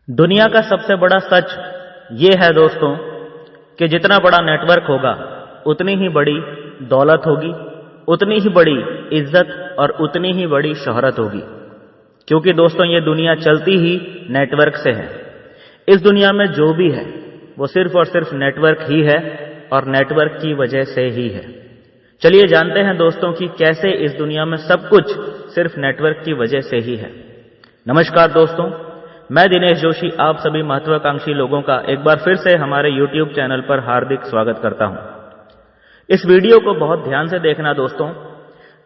दुनिया का सबसे बड़ा सच ये है दोस्तों कि जितना बड़ा नेटवर्क होगा उतनी ही बड़ी दौलत होगी, उतनी ही बड़ी इज्जत और उतनी ही बड़ी शोहरत होगी। क्योंकि दोस्तों ये दुनिया चलती ही नेटवर्क से है। इस दुनिया में जो भी है वो सिर्फ और सिर्फ नेटवर्क ही है और नेटवर्क की वजह से ही है। चलिए जानते हैं दोस्तों कि कैसे इस दुनिया में सब कुछ सिर्फ नेटवर्क की वजह से ही है। नमस्कार दोस्तों, मैं दिनेश जोशी आप सभी महत्वाकांक्षी लोगों का एक बार फिर से हमारे YouTube चैनल पर हार्दिक स्वागत करता हूं। इस वीडियो को बहुत ध्यान से देखना दोस्तों।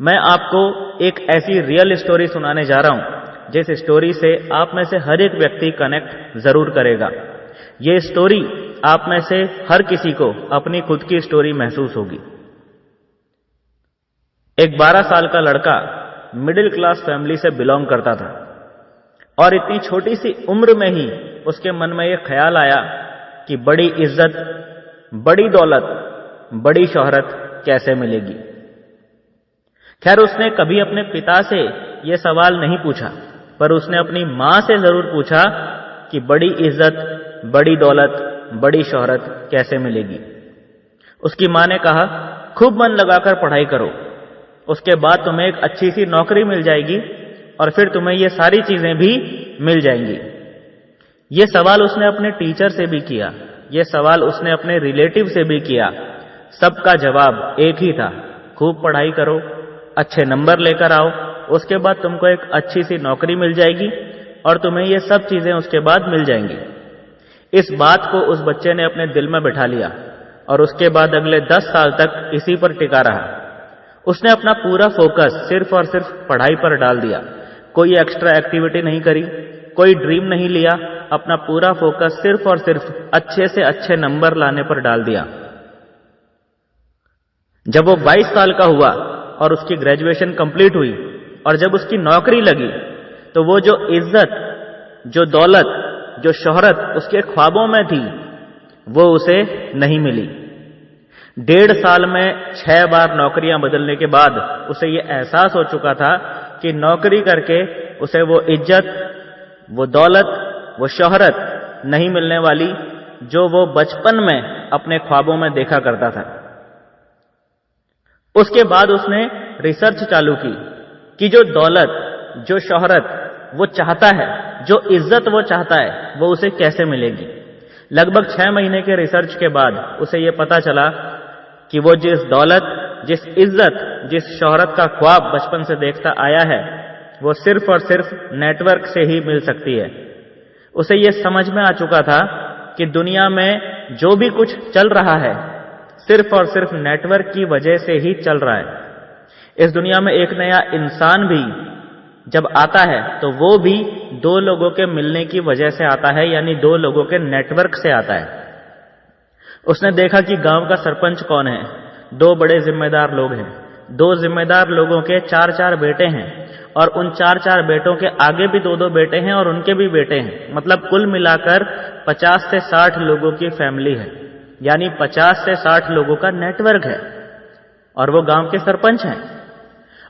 मैं आपको एक ऐसी रियल स्टोरी सुनाने जा रहा हूं जिस स्टोरी से आप में से हर एक व्यक्ति कनेक्ट जरूर करेगा। ये स्टोरी आप में से हर किसी को अपनी खुद की स्टोरी महसूस होगी। एक 12 साल का लड़का मिडिल क्लास फैमिली से बिलोंग करता था और इतनी छोटी सी उम्र में ही उसके मन में यह ख्याल आया कि बड़ी इज्जत, बड़ी दौलत, बड़ी शोहरत कैसे मिलेगी। खैर उसने कभी अपने पिता से यह सवाल नहीं पूछा, पर उसने अपनी मां से जरूर पूछा कि बड़ी इज्जत, बड़ी दौलत, बड़ी शोहरत कैसे मिलेगी। उसकी मां ने कहा, खूब मन लगाकर पढ़ाई करो, उसके बाद तुम्हें एक अच्छी सी नौकरी मिल जाएगी और फिर तुम्हें ये सारी चीजें भी मिल जाएंगी। ये सवाल उसने अपने टीचर से भी किया, ये सवाल उसने अपने रिलेटिव से भी किया। सबका जवाब एक ही था, खूब पढ़ाई करो, अच्छे नंबर लेकर आओ, उसके बाद तुमको एक अच्छी सी नौकरी मिल जाएगी और तुम्हें ये सब चीजें उसके बाद मिल जाएंगी। इस बात को उस बच्चे ने अपने दिल में बिठा लिया और उसके बाद अगले 10 साल तक इसी पर टिका रहा। उसने अपना पूरा फोकस सिर्फ और सिर्फ पढ़ाई पर डाल दिया। कोई एक्स्ट्रा एक्टिविटी नहीं करी, कोई ड्रीम नहीं लिया, अपना पूरा फोकस सिर्फ और सिर्फ अच्छे से अच्छे नंबर लाने पर डाल दिया। जब वो 22 साल का हुआ और उसकी ग्रेजुएशन कंप्लीट हुई और जब उसकी नौकरी लगी तो वो जो इज्जत, जो दौलत, जो शोहरत उसके ख्वाबों में थी वो उसे नहीं मिली। 1.5 साल में 6 बार नौकरियां बदलने के बाद उसे ये एहसास हो चुका था कि नौकरी करके उसे वो इज्जत, वो दौलत, वो शोहरत नहीं मिलने वाली जो वो बचपन में अपने ख्वाबों में देखा करता था। उसके बाद उसने रिसर्च चालू की कि जो दौलत, जो शोहरत वो चाहता है, जो इज्जत वो चाहता है, वो उसे कैसे मिलेगी। लगभग 6 महीने के रिसर्च के बाद उसे ये पता चला कि वो जिस दौलत, जिस इज्जत, जिस शोहरत का ख्वाब बचपन से देखता आया है वो सिर्फ और सिर्फ नेटवर्क से ही मिल सकती है। उसे ये समझ में आ चुका था कि दुनिया में जो भी कुछ चल रहा है सिर्फ और सिर्फ नेटवर्क की वजह से ही चल रहा है। इस दुनिया में एक नया इंसान भी जब आता है तो वो भी 2 लोगों के मिलने की वजह से आता है, यानी 2 लोगों के नेटवर्क से आता है। उसने देखा कि गांव का सरपंच कौन है, 2 बड़े जिम्मेदार लोग हैं। 2 जिम्मेदार लोगों के 4-4 बेटे हैं और उन 4-4 बेटों के आगे भी 2-2 बेटे हैं और उनके भी बेटे हैं। मतलब कुल मिलाकर 50 से 60 लोगों की फैमिली है, यानी 50 से 60 लोगों का नेटवर्क है और वो गांव के सरपंच हैं।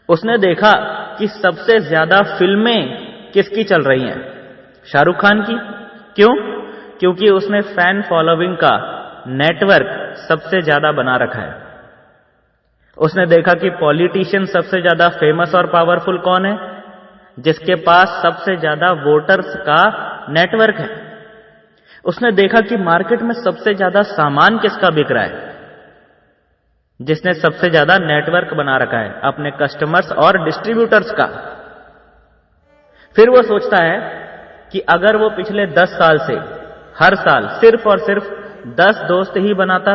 उसने देखा कि सबसे ज्यादा फिल्में किसकी चल रही हैं, शाहरुख खान की। क्यों? क्योंकि उसने फैन फॉलोइंग का नेटवर्क सबसे ज्यादा बना रखा है। उसने देखा कि पॉलिटिशियन सबसे ज्यादा फेमस और पावरफुल कौन है, जिसके पास सबसे ज्यादा वोटर्स का नेटवर्क है। उसने देखा कि मार्केट में सबसे ज्यादा सामान किसका बिक रहा है, जिसने सबसे ज्यादा नेटवर्क बना रखा है अपने कस्टमर्स और डिस्ट्रीब्यूटर्स का। फिर वो सोचता है कि अगर वो पिछले 10 साल से हर साल सिर्फ और सिर्फ 10 दोस्त ही बनाता,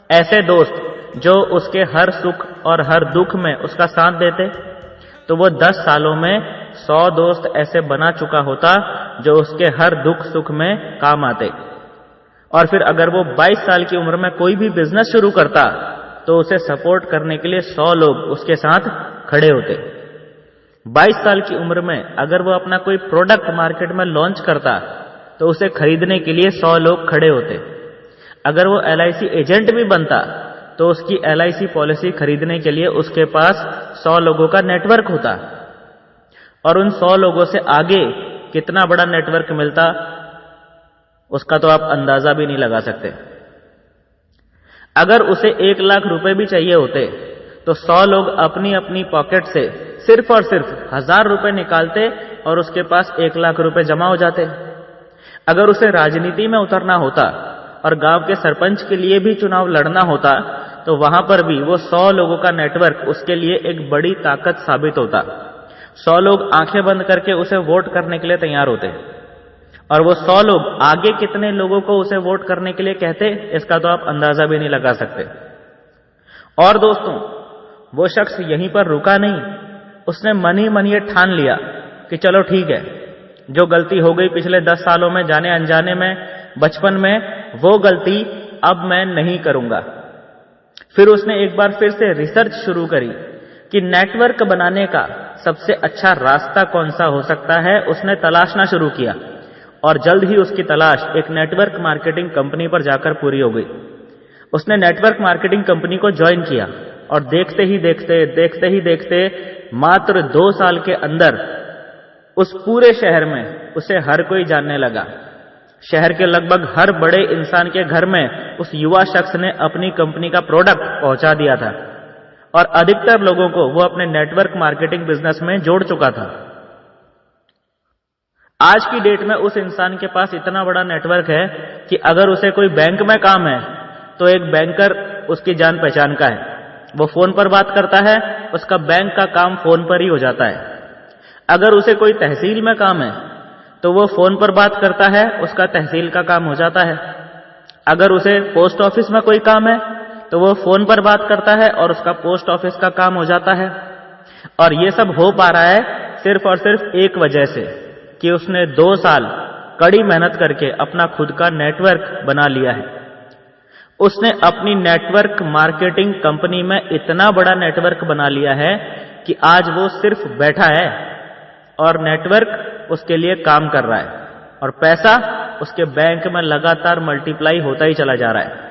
ऐसे दोस्त जो उसके हर सुख और हर दुख में उसका साथ देते, तो वो 10 सालों में 100 दोस्त ऐसे बना चुका होता जो उसके हर दुख सुख में काम आते। और फिर अगर वो 22 साल की उम्र में कोई भी बिजनेस शुरू करता तो उसे सपोर्ट करने के लिए 100 लोग उसके साथ खड़े होते। 22 साल की उम्र में अगर वो अपना कोई प्रोडक्ट मार्केट में लॉन्च करता तो उसे खरीदने के लिए 100 लोग खड़े होते। अगर वो LIC एजेंट भी बनता तो उसकी LIC पॉलिसी खरीदने के लिए उसके पास 100 लोगों का नेटवर्क होता और उन 100 लोगों से आगे कितना बड़ा नेटवर्क मिलता उसका तो आप अंदाजा भी नहीं लगा सकते। अगर उसे 1 लाख रुपए भी चाहिए होते तो 100 लोग अपनी अपनी पॉकेट से सिर्फ और सिर्फ 1000 रुपए निकालते और उसके पास 1 लाख रुपए जमा हो जाते। अगर उसे राजनीति में उतरना होता और गांव के सरपंच के लिए भी चुनाव लड़ना होता तो वहां पर भी वो 100 लोगों का नेटवर्क उसके लिए एक बड़ी ताकत साबित होता। 100 लोग आंखें बंद करके उसे वोट करने के लिए तैयार होते और वो 100 लोग आगे कितने लोगों को उसे वोट करने के लिए कहते, इसका तो आप अंदाजा भी नहीं लगा सकते। और दोस्तों, वो शख्स यहीं पर रुका नहीं, उसने मन ही मन ये ठान लिया कि चलो ठीक है, जो गलती हो गई पिछले 10 सालों में जाने अनजाने में, बचपन में, वो गलती अब मैं नहीं करूंगा। फिर उसने एक बार फिर से रिसर्च शुरू करी कि नेटवर्क बनाने का सबसे अच्छा रास्ता कौन सा हो सकता है। उसने तलाशना शुरू किया और जल्द ही उसकी तलाश एक नेटवर्क मार्केटिंग कंपनी पर जाकर पूरी हो गई। उसने नेटवर्क मार्केटिंग कंपनी को ज्वाइन किया और देखते ही देखते मात्र 2 साल के अंदर उस पूरे शहर में उसे हर कोई जानने लगा। शहर के लगभग हर बड़े इंसान के घर में उस युवा शख्स ने अपनी कंपनी का प्रोडक्ट पहुंचा दिया था और अधिकतर लोगों को वो अपने नेटवर्क मार्केटिंग बिजनेस में जोड़ चुका था। आज की डेट में उस इंसान के पास इतना बड़ा नेटवर्क है कि अगर उसे कोई बैंक में काम है तो एक बैंकर उसकी जान पहचान का है। वो फोन पर बात करता है, उसका बैंक का काम फोन पर ही हो जाता है। अगर उसे कोई तहसील में काम है तो वो फोन पर बात करता है, उसका तहसील का काम हो जाता है। अगर उसे पोस्ट ऑफिस में कोई काम है तो वो फोन पर बात करता है और उसका पोस्ट ऑफिस का काम हो जाता है। और ये सब हो पा रहा है सिर्फ और सिर्फ एक वजह से कि उसने 2 साल कड़ी मेहनत करके अपना खुद का नेटवर्क बना लिया है। उसने अपनी नेटवर्क मार्केटिंग कंपनी में इतना बड़ा नेटवर्क बना लिया है कि आज वो सिर्फ बैठा है और नेटवर्क उसके लिए काम कर रहा है और पैसा उसके बैंक में लगातार मल्टीप्लाई होता ही चला जा रहा है।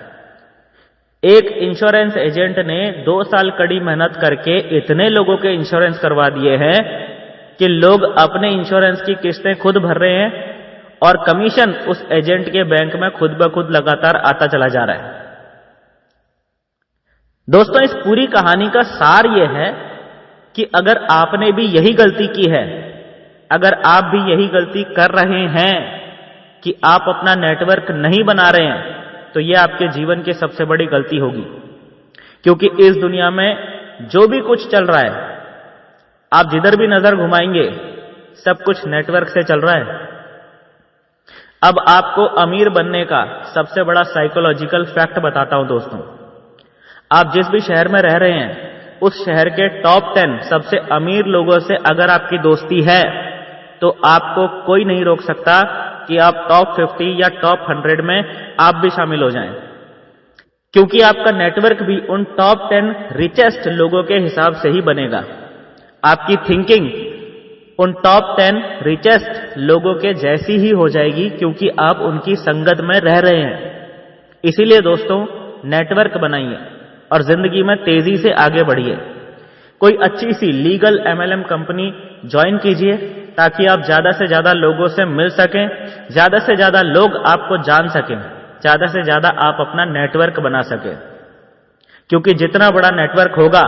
एक इंश्योरेंस एजेंट ने 2 साल कड़ी मेहनत करके इतने लोगों के इंश्योरेंस करवा दिए हैं कि लोग अपने इंश्योरेंस की किस्तें खुद भर रहे हैं और कमीशन उस एजेंट के बैंक में खुद ब खुद लगातार आता चला जा रहा है। दोस्तों, इस पूरी कहानी का सार यह है कि अगर आपने भी यही गलती की है, अगर आप भी यही गलती कर रहे हैं कि आप अपना नेटवर्क नहीं बना रहे हैं, तो यह आपके जीवन की सबसे बड़ी गलती होगी। क्योंकि इस दुनिया में जो भी कुछ चल रहा है, आप जिधर भी नजर घुमाएंगे, सब कुछ नेटवर्क से चल रहा है। अब आपको अमीर बनने का सबसे बड़ा साइकोलॉजिकल फैक्ट बताता हूं दोस्तों। आप जिस भी शहर में रह रहे हैं, उस शहर के टॉप 10 सबसे अमीर लोगों से अगर आपकी दोस्ती है तो आपको कोई नहीं रोक सकता कि आप टॉप 50 या टॉप 100 में आप भी शामिल हो जाएं। क्योंकि आपका नेटवर्क भी उन टॉप 10 रिचेस्ट लोगों के हिसाब से ही बनेगा। आपकी थिंकिंग उन टॉप 10 रिचेस्ट लोगों के जैसी ही हो जाएगी, क्योंकि आप उनकी संगत में रह रहे हैं। इसीलिए दोस्तों, नेटवर्क बनाइए और जिंदगी में तेजी से आगे बढ़िए। कोई अच्छी सी लीगल MLM कंपनी ज्वाइन कीजिए ताकि आप ज्यादा से ज्यादा लोगों से मिल सकें, ज्यादा से ज्यादा लोग आपको जान सकें, ज्यादा से ज्यादा आप अपना नेटवर्क बना सकें। क्योंकि जितना बड़ा नेटवर्क होगा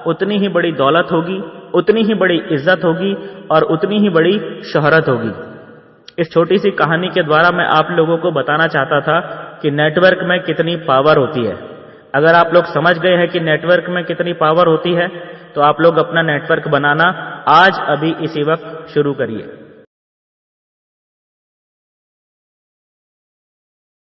उतनी ही बड़ी दौलत होगी, उतनी ही बड़ी इज्जत होगी और उतनी ही बड़ी शोहरत होगी। इस छोटी सी कहानी के द्वारा मैं आप लोगों को बताना चाहता था कि नेटवर्क में कितनी पावर होती है। अगर आप लोग समझ गए हैं कि नेटवर्क में कितनी पावर होती है, तो आप लोग अपना नेटवर्क बनाना आज अभी इसी वक्त शुरू करिए।